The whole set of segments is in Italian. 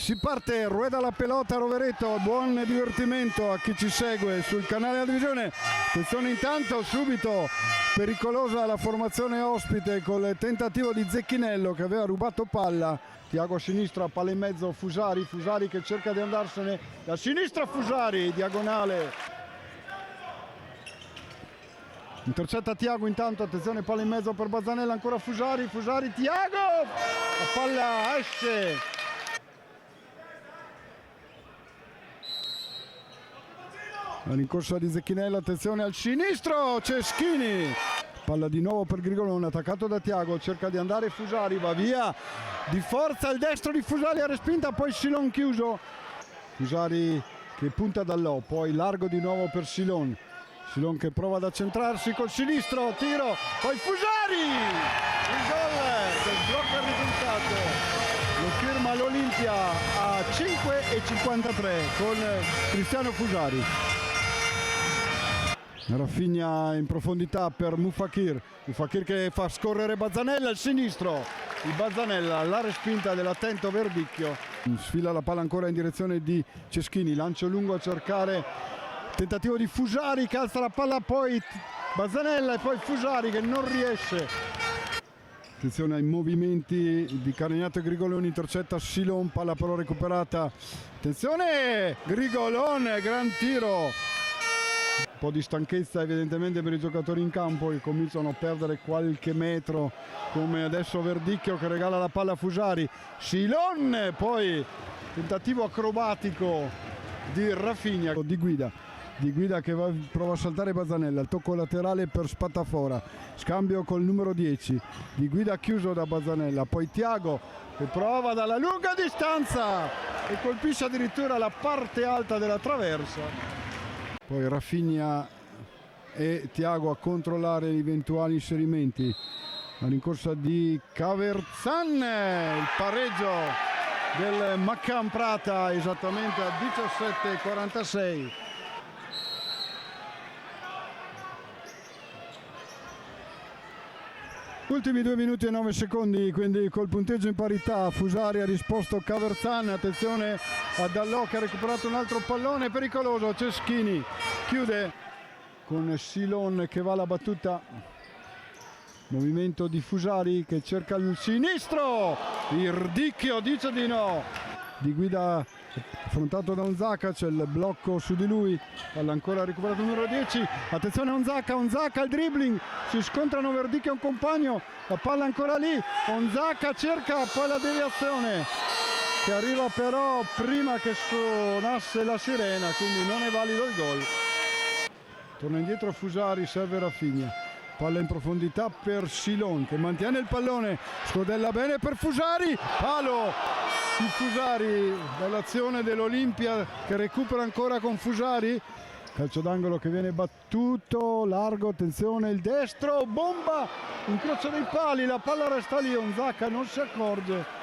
Si parte, rueda la pelota Rovereto, buon divertimento a chi ci segue sul canale della Divisione. Attenzione intanto, subito pericolosa la formazione ospite con il tentativo di Zecchinello che aveva rubato palla. Tiago a sinistra, palla in mezzo, Fusari che cerca di andarsene da sinistra, Fusari, diagonale. Intercetta Tiago intanto, attenzione, palla in mezzo per Bazzanella, ancora Fusari, Tiago! La palla esce. La rincorsa di Zecchinello, attenzione al sinistro, Ceschini. Palla di nuovo per Grigolone, attaccato da Tiago, cerca di andare Fusari, va via di forza il destro di Fusari, a respinta, poi Silon chiuso. Fusari che punta dall'O, poi largo di nuovo per Silon che prova ad accentrarsi col sinistro, tiro, poi Fusari! Il gol che sblocca il risultato. Lo firma l'Olimpia a 5:53 con Cristiano Fusari. Rafinha in profondità per Mufakir che fa scorrere Bazzanella al sinistro. Il Bazzanella, la respinta dell'attento Verdicchio. Sfila la palla ancora in direzione di Ceschini, lancio lungo a cercare, tentativo di Fusari, calza la palla, poi Bazzanella e poi Fusari che non riesce. Attenzione ai movimenti di Carignato e Grigolone, intercetta Silon, palla però recuperata. Attenzione, Grigolone, gran tiro. Un po' di stanchezza evidentemente per i giocatori in campo che cominciano a perdere qualche metro, come adesso Verdicchio che regala la palla a Fusari. Silon, poi tentativo acrobatico di Rafinha, di guida che prova a saltare Bazzanella, il tocco laterale per Spatafora, scambio col numero 10, di guida chiuso da Bazzanella, poi Tiago che prova dalla lunga distanza e colpisce addirittura la parte alta della traversa. Poi Rafinha e Tiago a controllare gli eventuali inserimenti. La rincorsa di Caverzan, il pareggio del Maccan Prata esattamente a 17:46. Ultimi 2 minuti e 9 secondi, quindi col punteggio in parità. Fusari ha risposto Caverzan, attenzione a Dallò che ha recuperato un altro pallone pericoloso. Ceschini chiude con Silon che va alla battuta, movimento di Fusari che cerca il sinistro, Verdicchio dice di no, di guida affrontato da Onzaka, c'è il blocco su di lui, palla ancora recuperato il numero 10, attenzione Onzaka il dribbling, si scontrano Verdicchio e un compagno, la palla ancora lì, Onzaka cerca, poi la deviazione che arriva però prima che suonasse la sirena, quindi non è valido il gol. Torna indietro Fusari, serve Rafinha, palla in profondità per Silon che mantiene il pallone, scodella bene per Fusari, palo di Fusari, dall'azione dell'Olimpia che recupera ancora con Fusari, calcio d'angolo che viene battuto, largo, attenzione il destro, bomba, incrocio dei pali, la palla resta lì, Onzaka non si accorge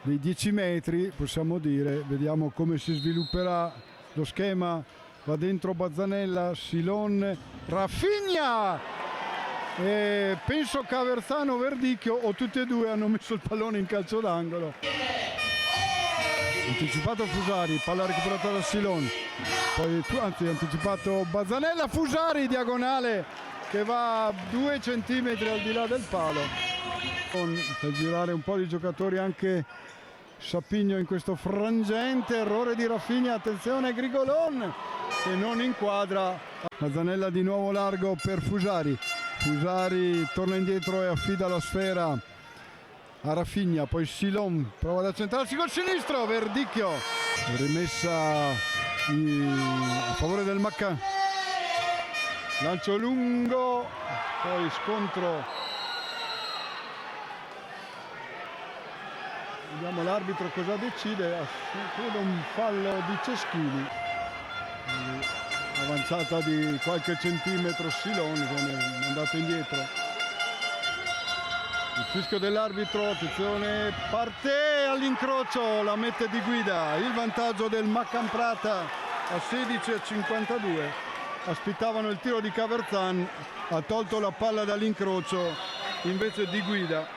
dei 10 metri, possiamo dire, vediamo come si svilupperà lo schema, va dentro Bazzanella, Silon, Rafinha e penso Caverzano Verdicchio o tutti e due hanno messo il pallone in calcio d'angolo. Anticipato Fusari, palla recuperata da Silon, poi anticipato Bazzanella, Fusari diagonale che va 2 centimetri al di là del palo, per girare un po' di giocatori anche Sapigno in questo frangente, errore di Rafinha, attenzione Grigolone che non inquadra, Bazzanella di nuovo largo per Fusari torna indietro e affida la sfera a Rafinha, poi Silon prova ad accentrarsi col sinistro, Verdicchio, rimessa a favore del Maccan, lancio lungo, poi scontro, vediamo l'arbitro cosa decide, credo un fallo di Ceschini, avanzata di qualche centimetro Silon che è andato indietro. Il fischio dell'arbitro, attenzione, parte all'incrocio, la mette di guida, il vantaggio del Maccan Prata a 16:52. Aspettavano il tiro di Caverzan, ha tolto la palla dall'incrocio invece di guida.